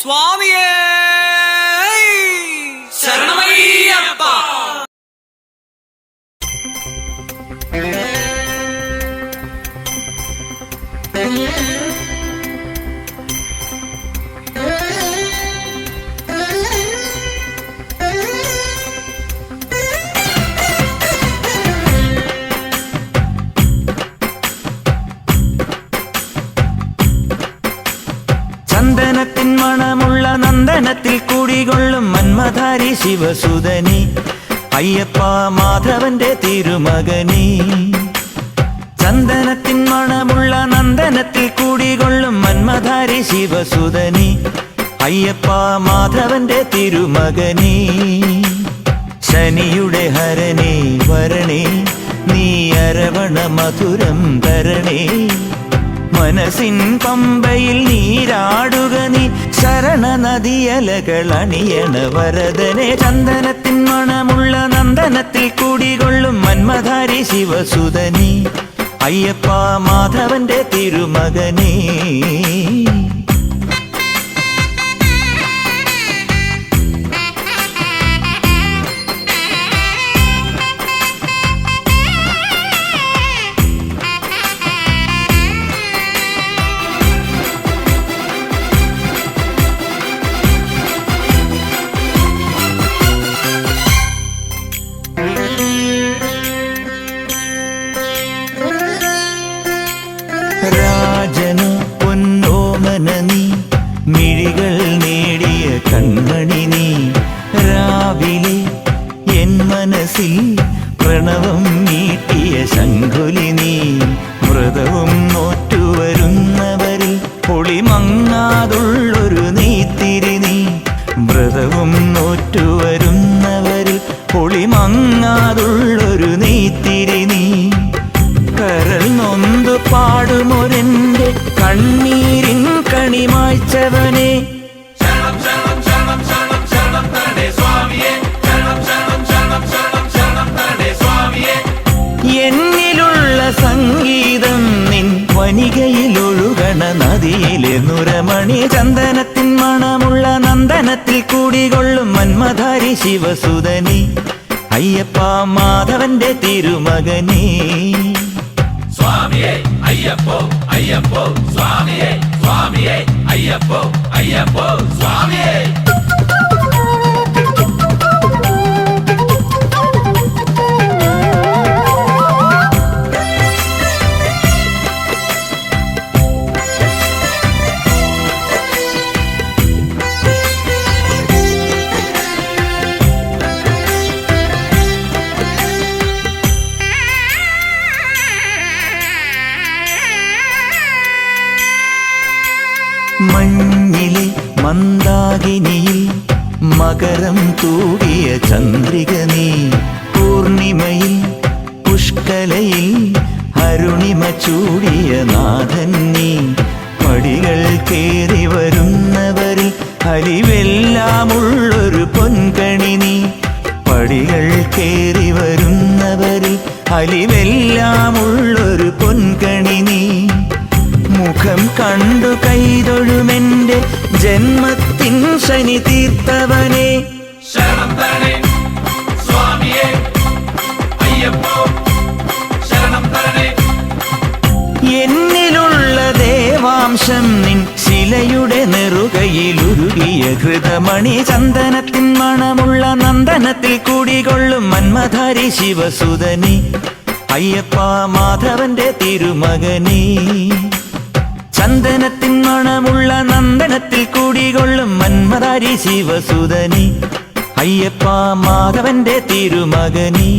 സ്വാമിയേ ശരണമയ്യപ്പ. ചന്ദനത്തിൻ മണമുള്ള നന്ദനത്തിൽ കൂടികൊള്ളും മന്മധാരി ശിവസുതനി അയ്യപ്പ മാധവന്റെ തിരുമകനി. ചന്ദനത്തിൻ മണമുള്ള നന്ദനത്തിൽ കൂടികൊള്ളും മന്മധാരി ശിവസുതനി അയ്യപ്പ മാധവന്റെ തിരുമകനി. ശനിയുടെ ഹരണേ വരണേ നീ അരവണ മധുരം തരണേ. മനസ്സിൻ പമ്പയിൽ നീരാടുക നീ ശരണ നദിയലകൾ അണിയണ വരദനെ. ചന്ദനത്തിൻ മണമുള്ള നന്ദനത്തിൽ കൂടികൊള്ളും മന്മധാരി ശിവസുതനി അയ്യപ്പ മാധവന്റെ തിരുമകനേ. രാജനു പൊന്നോമന നീ മിഴികൾ നേടിയ കൺമണി നീ. രാവിലെ എൻ മനസ്സിൽ പ്രണവം നീട്ടിയ ശംഖുലി നീ. വ്രതവും നോറ്റുവരുന്നവരിൽ പൊളിമങ്ങാതുള്ളൊരു നെയ്ത്തിരി നീ. വ്രതവും നോറ്റുവരുന്നവരിൽ പൊളിമങ്ങാതുള്ളൊരു നെയ്ത്തിരി നീ. കരൾ നൊന്തു പാടുമൊരെന്റെ കണ്ണീരിൻ കണിമായ്ച്ചവനെ. എന്നിലുള്ള സംഗീതം നിൻ വനികയിലൊഴുകണ നദിയിലെ നുരമണി. ചന്ദനത്തിൻ മണമുള്ള നന്ദനത്തിൽ കൂടികൊള്ളും മന്മധാരി ശിവസുതനി അയ്യപ്പ മാധവന്റെ തിരുമകനേ. സ്വാമിയേ അയ്യപ്പോ അയ്യപ്പോ സ്വാമിയേ സ്വാമിയേ അയ്യപ്പോ അയ്യപ്പോ സ്വാമിയേ. മഞ്ഞിലെ മന്ദാകിനിയിൽ മകരം തൂകിയ ചന്ദ്രിക നീ. പൂർണിമയിൽ പുഷ്കലയിൽ അരുണിമ ചൂടിയ നാഥൻ നീ. പടികൾ കേറി വരുന്നവരിൽ അലിവെല്ലാമുള്ളൊരു പൊൻകണി നീ. പടികൾ കേറി വരുന്നവരിൽ അലിവെല്ലാമുള്ളൊരു പൊൻകണി നീ. മുഖം കണ്ടു കൈതൊഴുമെന്റെ ജന്മത്തിൻ ശനി തീർത്തവനെ. ശരണം തരണേ സ്വാമിയേ അയ്യപ്പോ ശരണം തരണേ. എന്നിലുള്ള ദേവാംശം നിൻ ശിലയുടെ നെറുകയിലുരുകിയ ഹൃതമണി. ചന്ദനത്തിൻ മണമുള്ള നന്ദനത്തിൽ കൂടികൊള്ളും മന്മധാരി ശിവസുതനി അയ്യപ്പ മാധവന്റെ തിരുമകനേ. ചന്ദനത്തിൻ മണമുള്ള നന്ദനത്തിൽ കൂടികൊള്ളും മന്മധാരി ശിവസുതനി അയ്യപ്പ മാധവന്റെ തിരുമകനേ.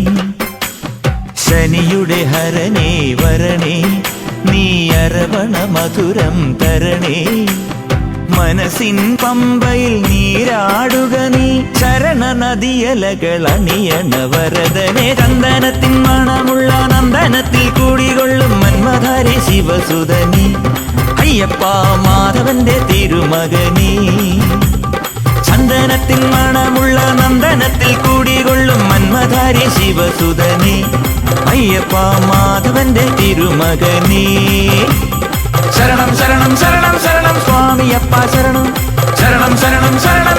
ശനിയുടെ ഹരണേ വരണേ നീ അരവണ മധുരം തരണേ. മനസ്സിൻ പമ്പയിൽ നീരാടുക നീ ശരണ നദിയലകൾ അണിയണ വരദനെ. ചന്ദനത്തിൻ മണമുള്ള നന്ദനത്തിൽ കൂടികൊള്ളും മന്മധാരി ശിവസുതനി അയ്യപ്പ മാധവന്റെ തിരുമകനേ. ചന്ദനത്തിൻ മണമുള്ള നന്ദനത്തിൽ കൂടികൊള്ളും മന്മധാരി ശിവസുതനി അയ്യപ്പ മാധവന്റെ തിരുമകനേ. ശരണം ശരണം ശരണം ശരണം സ്വാമിയപ്പ ശരണം ശരണം ശരണം